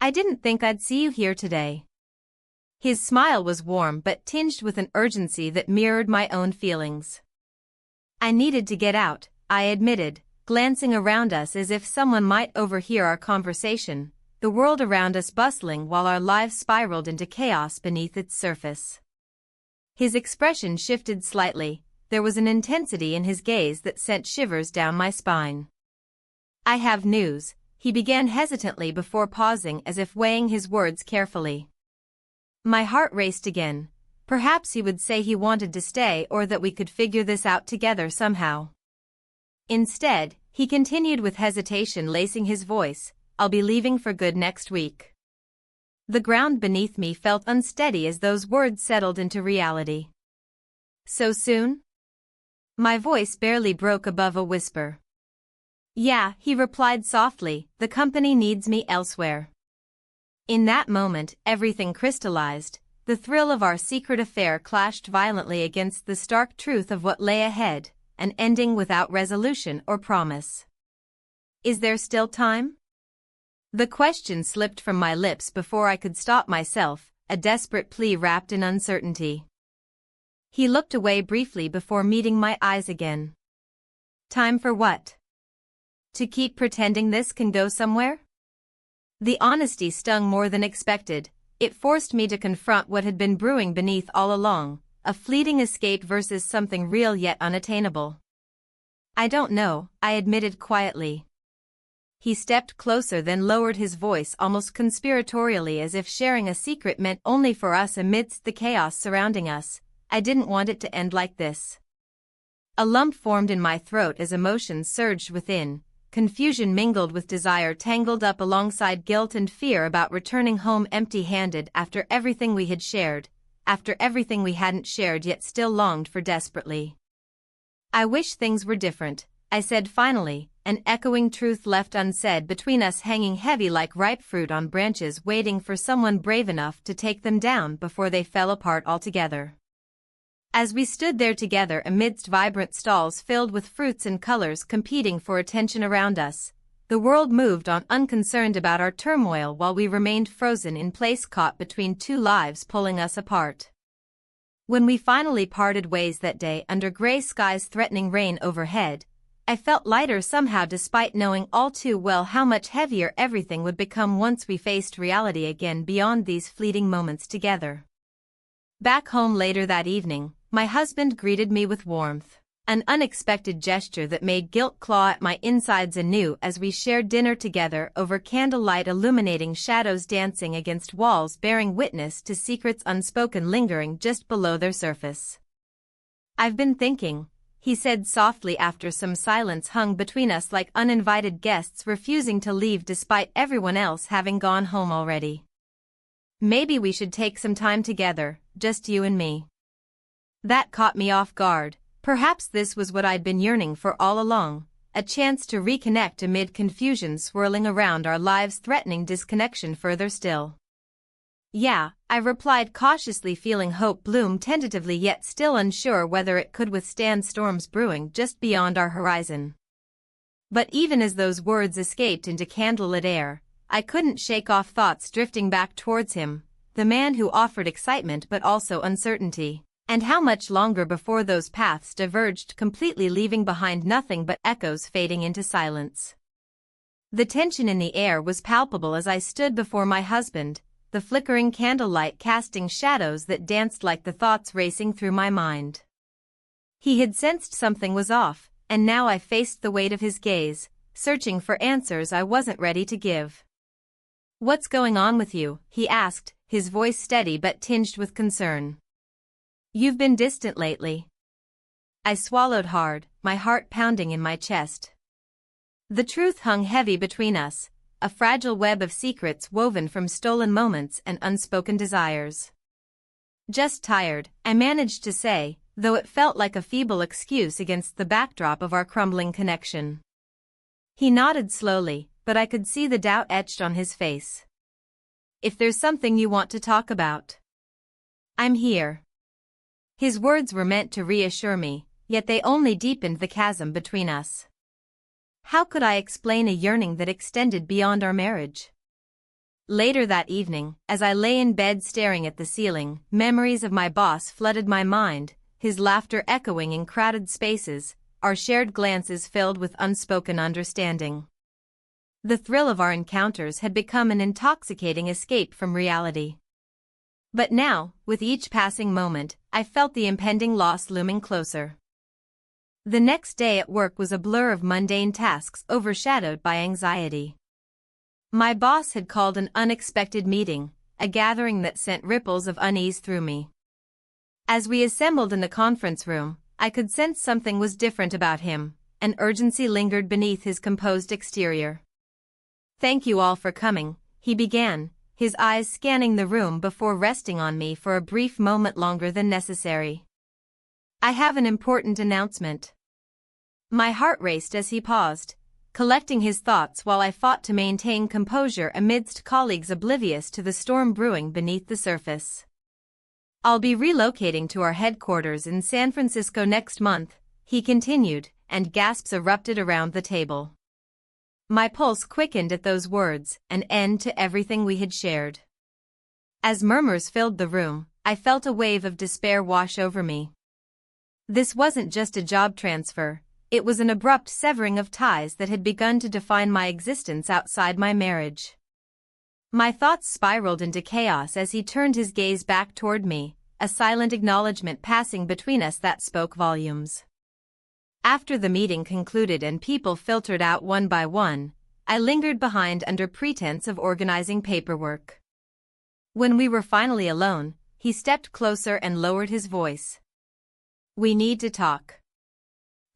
"I didn't think I'd see you here today." His smile was warm but tinged with an urgency that mirrored my own feelings. "I needed to get out," I admitted, glancing around us as if someone might overhear our conversation, the world around us bustling while our lives spiraled into chaos beneath its surface. His expression shifted slightly. There was an intensity in his gaze that sent shivers down my spine. "I have news," he began hesitantly before pausing as if weighing his words carefully. My heart raced again. Perhaps he would say he wanted to stay or that we could figure this out together somehow. Instead, he continued with hesitation, lacing his voice, "I'll be leaving for good next week." The ground beneath me felt unsteady as those words settled into reality. "So soon?" My voice barely broke above a whisper. "Yeah," he replied softly, "the company needs me elsewhere." In that moment, everything crystallized. The thrill of our secret affair clashed violently against the stark truth of what lay ahead, an ending without resolution or promise. "Is there still time?" The question slipped from my lips before I could stop myself, a desperate plea wrapped in uncertainty. He looked away briefly before meeting my eyes again. "Time for what? To keep pretending this can go somewhere?" The honesty stung more than expected. It forced me to confront what had been brewing beneath all along, a fleeting escape versus something real yet unattainable. "I don't know," I admitted quietly. He stepped closer, then lowered his voice almost conspiratorially, as if sharing a secret meant only for us amidst the chaos surrounding us. "I didn't want it to end like this." A lump formed in my throat as emotions surged within. Confusion mingled with desire, tangled up alongside guilt and fear about returning home empty-handed after everything we had shared, after everything we hadn't shared yet still longed for desperately. "I wish things were different," I said finally, an echoing truth left unsaid between us, hanging heavy like ripe fruit on branches, waiting for someone brave enough to take them down before they fell apart altogether. As we stood there together amidst vibrant stalls filled with fruits and colors competing for attention around us, the world moved on, unconcerned about our turmoil, while we remained frozen in place, caught between two lives pulling us apart. When we finally parted ways that day under gray skies threatening rain overhead, I felt lighter somehow, despite knowing all too well how much heavier everything would become once we faced reality again beyond these fleeting moments together. Back home later that evening, my husband greeted me with warmth, an unexpected gesture that made guilt claw at my insides anew as we shared dinner together over candlelight, illuminating shadows dancing against walls, bearing witness to secrets unspoken lingering just below their surface. "I've been thinking," he said softly after some silence hung between us like uninvited guests refusing to leave despite everyone else having gone home already. "Maybe we should take some time together, just you and me." That caught me off guard. Perhaps this was what I'd been yearning for all along, a chance to reconnect amid confusion swirling around our lives, threatening disconnection further still. "Yeah," I replied cautiously, feeling hope bloom tentatively yet still unsure whether it could withstand storms brewing just beyond our horizon. But even as those words escaped into candlelit air, I couldn't shake off thoughts drifting back towards him, the man who offered excitement but also uncertainty. And how much longer before those paths diverged, completely leaving behind nothing but echoes fading into silence. The tension in the air was palpable as I stood before my husband, the flickering candlelight casting shadows that danced like the thoughts racing through my mind. He had sensed something was off, and now I faced the weight of his gaze, searching for answers I wasn't ready to give. "What's going on with you?" he asked, his voice steady but tinged with concern. "You've been distant lately." I swallowed hard, my heart pounding in my chest. The truth hung heavy between us, a fragile web of secrets woven from stolen moments and unspoken desires. "Just tired," I managed to say, though it felt like a feeble excuse against the backdrop of our crumbling connection. He nodded slowly, but I could see the doubt etched on his face. "If there's something you want to talk about, I'm here." His words were meant to reassure me, yet they only deepened the chasm between us. How could I explain a yearning that extended beyond our marriage? Later that evening, as I lay in bed staring at the ceiling, memories of my boss flooded my mind, his laughter echoing in crowded spaces, our shared glances filled with unspoken understanding. The thrill of our encounters had become an intoxicating escape from reality. But now, with each passing moment, I felt the impending loss looming closer. The next day at work was a blur of mundane tasks overshadowed by anxiety. My boss had called an unexpected meeting, a gathering that sent ripples of unease through me. As we assembled in the conference room, I could sense something was different about him, an urgency lingered beneath his composed exterior. "Thank you all for coming," he began, his eyes scanning the room before resting on me for a brief moment longer than necessary. "I have an important announcement." My heart raced as he paused, collecting his thoughts while I fought to maintain composure amidst colleagues oblivious to the storm brewing beneath the surface. "I'll be relocating to our headquarters in San Francisco next month," he continued, and gasps erupted around the table. My pulse quickened at those words, an end to everything we had shared. As murmurs filled the room, I felt a wave of despair wash over me. This wasn't just a job transfer, it was an abrupt severing of ties that had begun to define my existence outside my marriage. My thoughts spiraled into chaos as he turned his gaze back toward me, a silent acknowledgement passing between us that spoke volumes. After the meeting concluded and people filtered out one by one, I lingered behind under pretense of organizing paperwork. When we were finally alone, he stepped closer and lowered his voice. "We need to talk."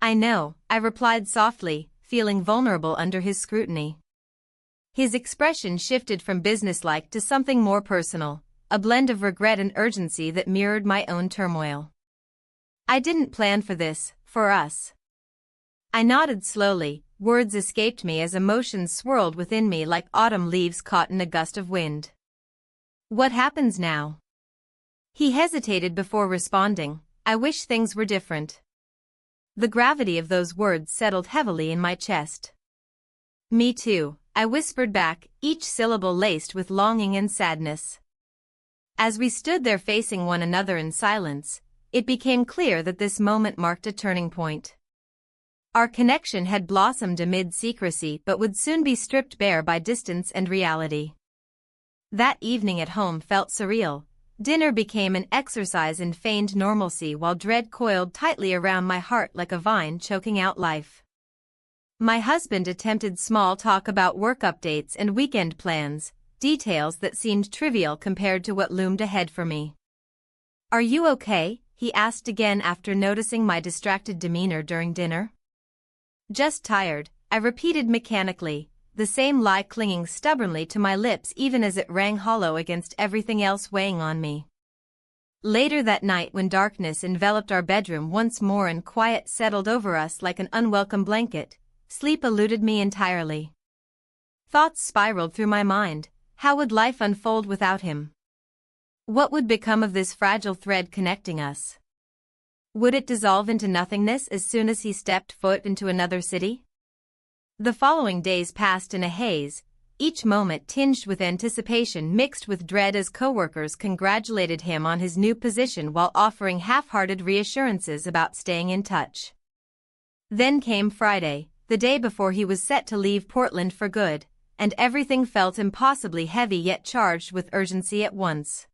"I know," I replied softly, feeling vulnerable under his scrutiny. His expression shifted from businesslike to something more personal, a blend of regret and urgency that mirrored my own turmoil. "I didn't plan for this, for us." I nodded slowly, words escaped me as emotions swirled within me like autumn leaves caught in a gust of wind. "What happens now?" He hesitated before responding. "I wish things were different." The gravity of those words settled heavily in my chest. "Me too," I whispered back, each syllable laced with longing and sadness. As we stood there facing one another in silence, it became clear that this moment marked a turning point. Our connection had blossomed amid secrecy but would soon be stripped bare by distance and reality. That evening at home felt surreal. Dinner became an exercise in feigned normalcy while dread coiled tightly around my heart like a vine choking out life. My husband attempted small talk about work updates and weekend plans, details that seemed trivial compared to what loomed ahead for me. "Are you okay?" he asked again after noticing my distracted demeanor during dinner. "Just tired," I repeated mechanically, the same lie clinging stubbornly to my lips even as it rang hollow against everything else weighing on me. Later that night, when darkness enveloped our bedroom once more and quiet settled over us like an unwelcome blanket, sleep eluded me entirely. Thoughts spiraled through my mind. How would life unfold without him? What would become of this fragile thread connecting us? Would it dissolve into nothingness as soon as he stepped foot into another city? The following days passed in a haze, each moment tinged with anticipation mixed with dread as coworkers congratulated him on his new position while offering half-hearted reassurances about staying in touch. Then came Friday, the day before he was set to leave Portland for good, and everything felt impossibly heavy yet charged with urgency at once.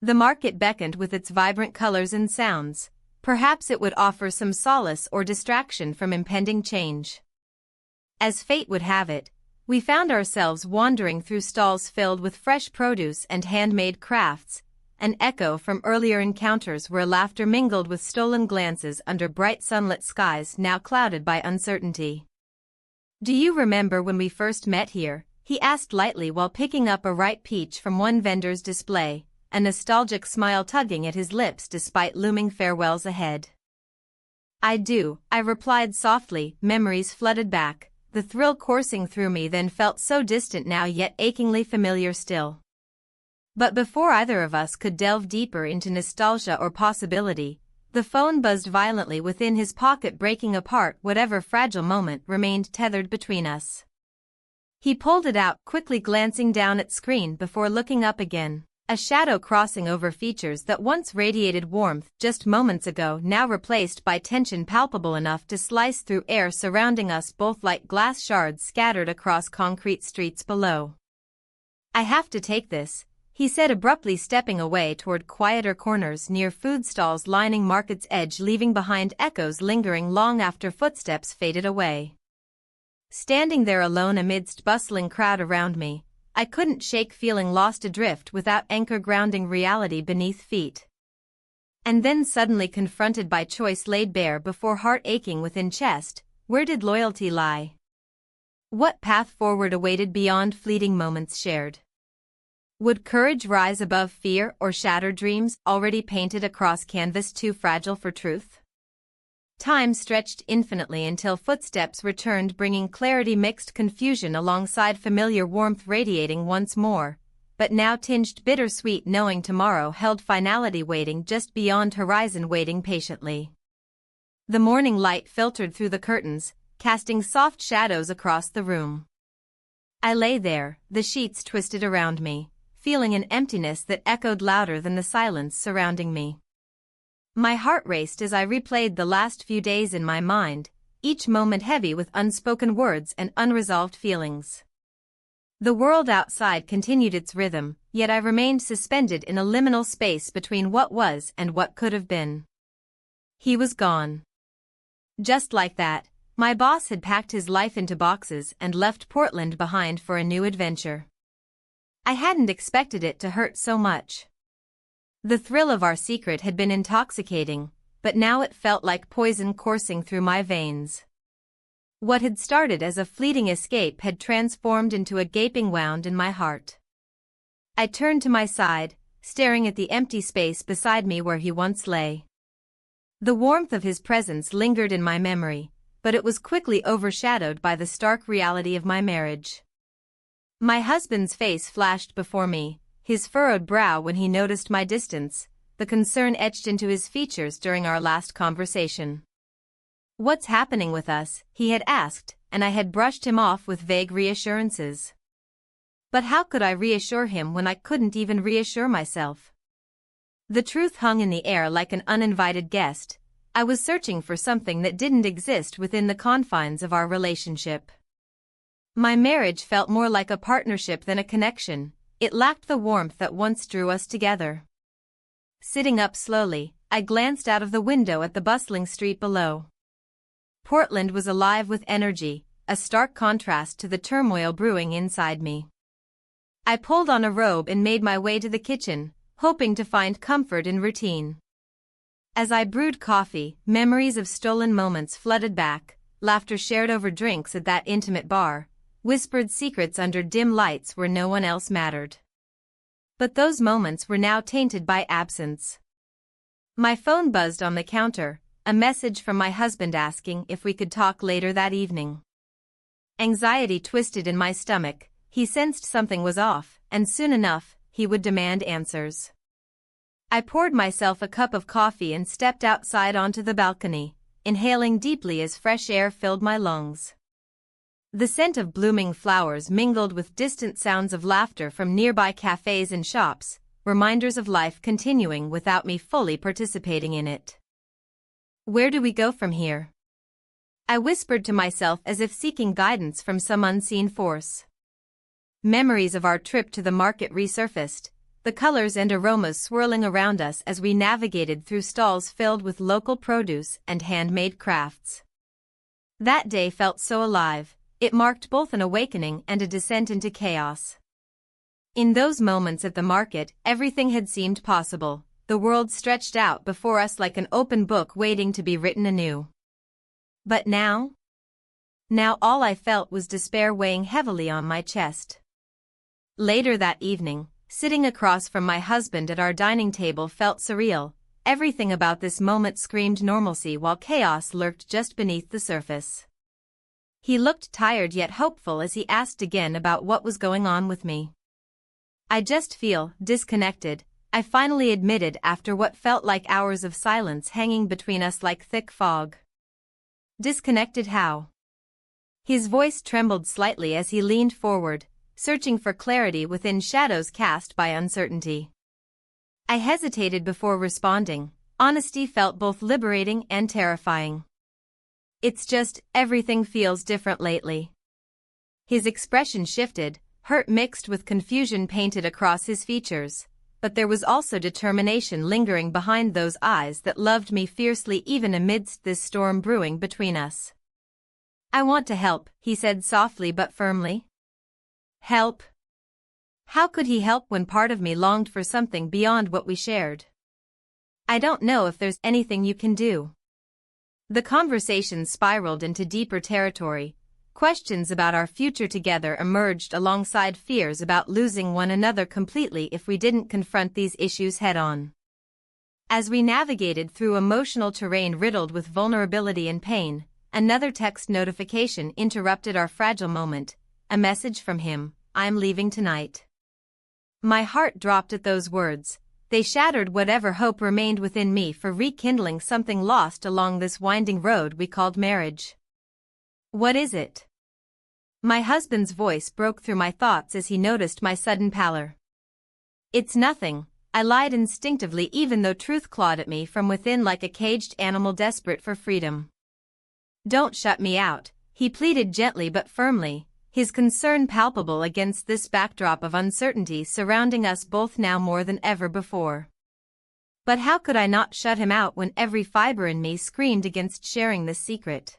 The market beckoned with its vibrant colors and sounds. Perhaps it would offer some solace or distraction from impending change. As fate would have it, we found ourselves wandering through stalls filled with fresh produce and handmade crafts, an echo from earlier encounters where laughter mingled with stolen glances under bright sunlit skies now clouded by uncertainty. "Do you remember when we first met here?" he asked lightly while picking up a ripe peach from one vendor's display, a nostalgic smile tugging at his lips despite looming farewells ahead. "I do," I replied softly. Memories flooded back, the thrill coursing through me then felt so distant now yet achingly familiar still. But before either of us could delve deeper into nostalgia or possibility, the phone buzzed violently within his pocket, breaking apart whatever fragile moment remained tethered between us. He pulled it out, quickly glancing down at screen before looking up again, a shadow crossing over features that once radiated warmth just moments ago now replaced by tension palpable enough to slice through air surrounding us both like glass shards scattered across concrete streets below. "I have to take this," he said abruptly, stepping away toward quieter corners near food stalls lining Market's edge, leaving behind echoes lingering long after footsteps faded away. Standing there alone amidst bustling crowd around me, I couldn't shake feeling lost adrift without anchor grounding reality beneath feet. And then suddenly confronted by choice laid bare before heart aching within chest, where did loyalty lie? What path forward awaited beyond fleeting moments shared? Would courage rise above fear or shatter dreams already painted across canvas too fragile for truth? Time stretched infinitely until footsteps returned, bringing clarity, mixed confusion alongside familiar warmth radiating once more, but now tinged bittersweet, knowing tomorrow held finality waiting just beyond horizon, waiting patiently. The morning light filtered through the curtains, casting soft shadows across the room. I lay there, the sheets twisted around me, feeling an emptiness that echoed louder than the silence surrounding me. My heart raced as I replayed the last few days in my mind, each moment heavy with unspoken words and unresolved feelings. The world outside continued its rhythm, yet I remained suspended in a liminal space between what was and what could have been. He was gone. Just like that, my boss had packed his life into boxes and left Portland behind for a new adventure. I hadn't expected it to hurt so much. The thrill of our secret had been intoxicating, but now it felt like poison coursing through my veins. What had started as a fleeting escape had transformed into a gaping wound in my heart. I turned to my side, staring at the empty space beside me where he once lay. The warmth of his presence lingered in my memory, but it was quickly overshadowed by the stark reality of my marriage. My husband's face flashed before me, his furrowed brow when he noticed my distance, the concern etched into his features during our last conversation. "What's happening with us?" he had asked, and I had brushed him off with vague reassurances. But how could I reassure him when I couldn't even reassure myself? The truth hung in the air like an uninvited guest. I was searching for something that didn't exist within the confines of our relationship. My marriage felt more like a partnership than a connection. It lacked the warmth that once drew us together. Sitting up slowly, I glanced out of the window at the bustling street below. Portland was alive with energy, a stark contrast to the turmoil brewing inside me. I pulled on a robe and made my way to the kitchen, hoping to find comfort in routine. As I brewed coffee, memories of stolen moments flooded back, laughter shared over drinks at that intimate bar, whispered secrets under dim lights where no one else mattered. But those moments were now tainted by absence. My phone buzzed on the counter, a message from my husband asking if we could talk later that evening. Anxiety twisted in my stomach. He sensed something was off, and soon enough, he would demand answers. I poured myself a cup of coffee and stepped outside onto the balcony, inhaling deeply as fresh air filled my lungs. The scent of blooming flowers mingled with distant sounds of laughter from nearby cafes and shops, reminders of life continuing without me fully participating in it. Where do we go from here? I whispered to myself as if seeking guidance from some unseen force. Memories of our trip to the market resurfaced, the colors and aromas swirling around us as we navigated through stalls filled with local produce and handmade crafts. That day felt so alive, it marked both an awakening and a descent into chaos. In those moments at the market, everything had seemed possible, the world stretched out before us like an open book waiting to be written anew. But now? Now all I felt was despair weighing heavily on my chest. Later that evening, sitting across from my husband at our dining table felt surreal. Everything about this moment screamed normalcy while chaos lurked just beneath the surface. He looked tired yet hopeful as he asked again about what was going on with me. I just feel disconnected, I finally admitted after what felt like hours of silence hanging between us like thick fog. Disconnected how? His voice trembled slightly as he leaned forward, searching for clarity within shadows cast by uncertainty. I hesitated before responding. Honesty felt both liberating and terrifying. It's just, everything feels different lately. His expression shifted, hurt mixed with confusion painted across his features, but there was also determination lingering behind those eyes that loved me fiercely even amidst this storm brewing between us. I want to help, he said softly but firmly. Help? How could he help when part of me longed for something beyond what we shared? I don't know if there's anything you can do. The conversation spiraled into deeper territory. Questions about our future together emerged alongside fears about losing one another completely if we didn't confront these issues head-on. As we navigated through emotional terrain riddled with vulnerability and pain, another text notification interrupted our fragile moment, a message from him, "I'm leaving tonight." My heart dropped at those words. They shattered whatever hope remained within me for rekindling something lost along this winding road we called marriage. What is it? My husband's voice broke through my thoughts as he noticed my sudden pallor. It's nothing, I lied instinctively even though truth clawed at me from within like a caged animal desperate for freedom. Don't shut me out, he pleaded gently but firmly, his concern palpable against this backdrop of uncertainty surrounding us both now more than ever before. But how could I not shut him out when every fiber in me screamed against sharing this secret?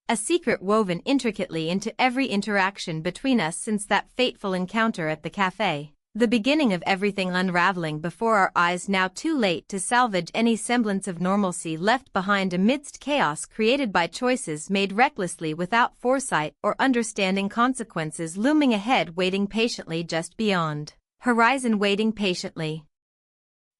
A secret woven intricately into every interaction between us since that fateful encounter at the cafe. The beginning of everything unraveling before our eyes, now too late to salvage any semblance of normalcy left behind amidst chaos created by choices made recklessly without foresight or understanding consequences looming ahead, waiting patiently just beyond horizon, waiting patiently.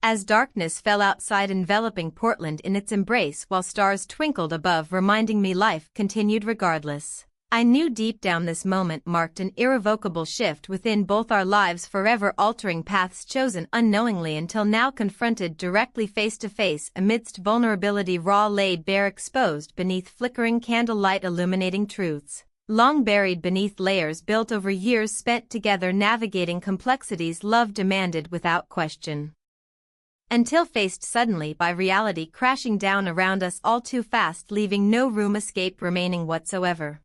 As darkness fell outside enveloping Portland in its embrace while stars twinkled above reminding me life continued regardless, I knew deep down this moment marked an irrevocable shift within both our lives, forever altering paths chosen unknowingly until now confronted directly face to face amidst vulnerability raw laid bare, exposed beneath flickering candlelight, illuminating truths long buried beneath layers built over years spent together navigating complexities love demanded without question. Until faced suddenly by reality crashing down around us all too fast, leaving no room escape remaining whatsoever.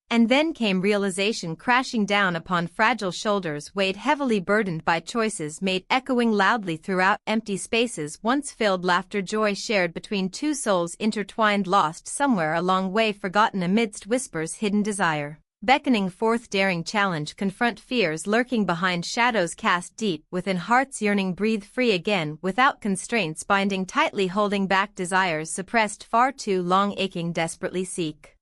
And then came realization crashing down upon fragile shoulders weighed heavily, burdened by choices made, echoing loudly throughout empty spaces once filled, laughter joy shared between two souls intertwined, lost somewhere a long way, forgotten amidst whispers, hidden desire beckoning forth, daring challenge, confront fears lurking behind shadows cast deep within hearts yearning, breathe free again without constraints binding tightly, holding back desires suppressed far too long, aching desperately seek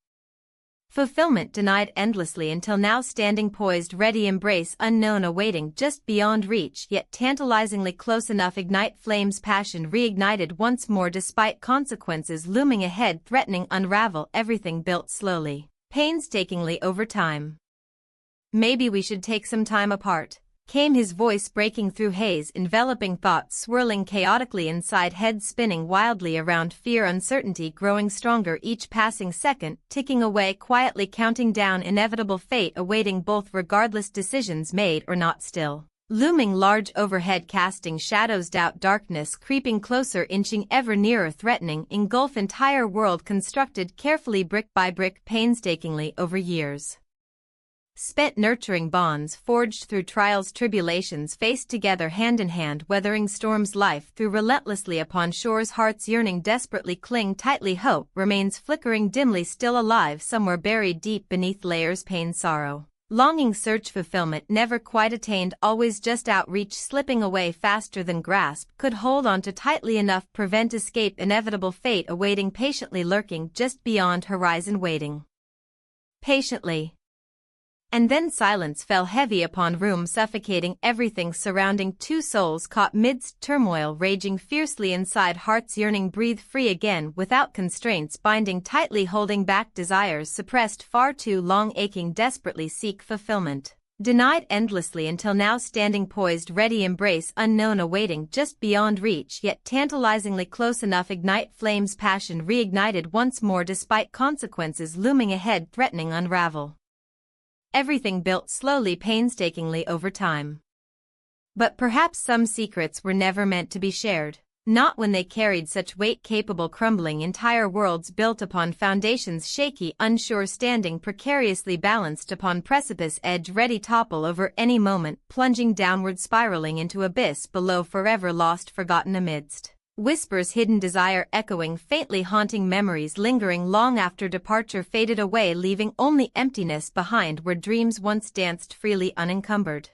fulfillment denied endlessly, until now standing poised ready, embrace unknown awaiting just beyond reach yet tantalizingly close enough, ignite flames, passion reignited once more despite consequences looming ahead threatening, unravel everything built slowly, painstakingly over time. Maybe we should take some time apart, came his voice breaking through haze, enveloping thoughts swirling chaotically inside heads spinning wildly around, fear, uncertainty growing stronger each passing second, ticking away quietly, counting down inevitable fate awaiting both regardless decisions made or not, still looming large overhead, casting shadows, doubt, darkness creeping closer, inching ever nearer, threatening engulf entire world, constructed carefully brick by brick, painstakingly over years spent, nurturing bonds forged through trials, tribulations faced together hand in hand, weathering storms, life through relentlessly upon shores, hearts yearning desperately, cling tightly, hope remains flickering dimly, still alive somewhere buried deep beneath layers, pain, sorrow, longing, search, fulfillment never quite attained, always just outreach, slipping away faster than grasp could hold on to tightly enough, prevent escape, inevitable fate awaiting, patiently lurking just beyond horizon, waiting patiently. And then silence fell heavy upon room, suffocating everything surrounding, two souls caught midst turmoil, raging fiercely inside, hearts yearning, breathe free again without constraints binding tightly, holding back desires suppressed far too long, aching desperately, seek fulfillment denied endlessly, until now standing poised, ready, embrace unknown awaiting just beyond reach, yet tantalizingly close enough, ignite flames, passion reignited once more despite consequences looming ahead, threatening unravel. Everything built slowly, painstakingly over time. But perhaps some secrets were never meant to be shared. Not when they carried such weight, capable crumbling entire worlds built upon foundations shaky, unsure, standing precariously balanced upon precipice edge, ready topple over any moment, plunging downward, spiraling into abyss below, forever lost, forgotten amidst whispers, hidden desire echoing faintly, haunting memories lingering long after departure faded away, leaving only emptiness behind where dreams once danced freely unencumbered.